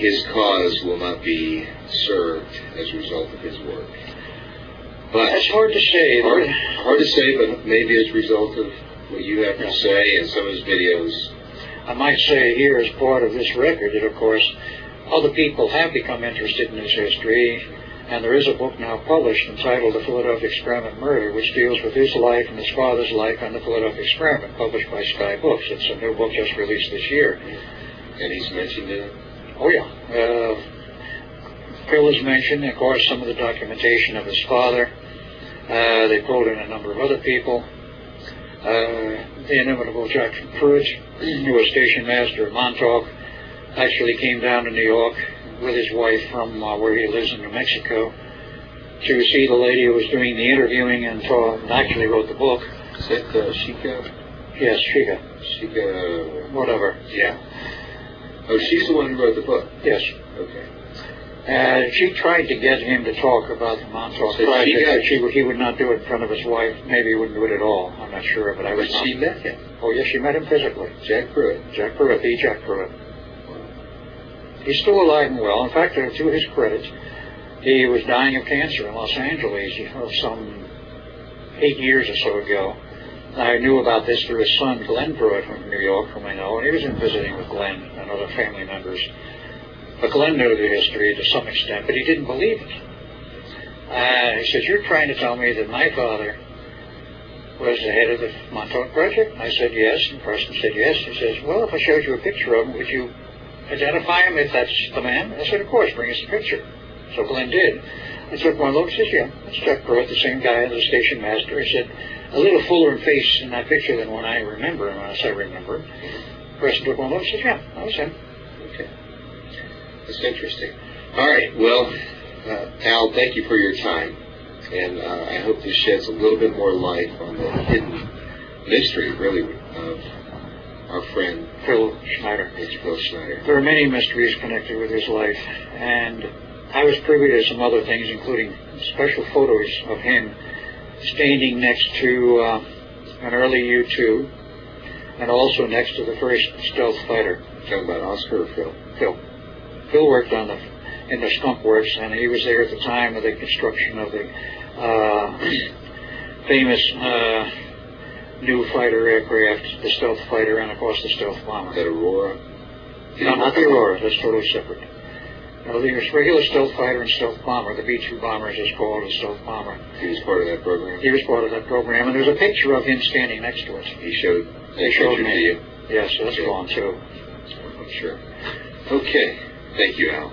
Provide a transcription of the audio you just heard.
his cause will not be served as a result of his work. But that's hard to say. Hard to say, but maybe as a result of what you have to say and some of his videos. I might say here, as part of this record, that of course other people have become interested in his history, and there is a book now published entitled The Philadelphia Experiment Murder, which deals with his life and his father's life on the Philadelphia Experiment, published by Sky Books. It's a new book just released this year. And he's mentioned it? Oh, yeah. Phil has mentioned, of course, some of the documentation of his father. They pulled in a number of other people. The inimitable Jack Pruitt, who was station master at Montauk, actually came down to New York with his wife from where he lives in New Mexico to see the lady who was doing the interviewing and actually wrote the book. Is that Shika? Yes, Shika. Shika... whatever. Yeah. Oh, she's the one who wrote the book? Yes. Okay. She tried to get him to talk about the Montauk project, but he would not do it in front of his wife. Maybe he wouldn't do it at all. I'm not sure, but she met him? Oh, yes, she met him physically. Jack Pruitt? Jack Pruitt, the Jack Pruitt. He's still alive and well. In fact, to his credit, he was dying of cancer in Los Angeles some 8 years or so ago. I knew about this through his son, Glenn Pruitt, from New York, whom I know, and he was in visiting with Glenn and other family members. But Glenn knew the history to some extent, but he didn't believe it. He said, "You're trying to tell me that my father was the head of the Montauk Project?" I said, "Yes." And Preston said, "Yes." He says, "Well, if I showed you a picture of him, would you identify him if that's the man?" I said, "Of course, bring us a picture." So Glenn did. I took one look and says, "Yeah, that's Jack Pruitt, the same guy as the station master." He said, "A little fuller in face in that picture than when I remember him." As I remember him. Preston took one look and says, "Yeah, that was him." Okay. That's interesting. All right. Well, Al, thank you for your time. And I hope this sheds a little bit more light on the hidden mystery, really, of our friend Phil Schneider. Mr. Phil Schneider. There are many mysteries connected with his life, and I was privy to some other things, including special photos of him standing next to an early U-2, and also next to the first stealth fighter. Talking about Oscar or Phil? Phil. Phil worked in the Skunk Works, and he was there at the time of the construction of the famous new fighter aircraft, the stealth fighter, and of course the stealth bomber. That Aurora? No, not the Aurora. That's totally separate. No, the regular stealth fighter and stealth bomber, the B-2 bombers is called a stealth bomber. He was part of that program? He was part of that program, and there's a picture of him standing next to it. He showed me. To you? Yes, that's gone too. I'm sure. Okay. Thank you, Al.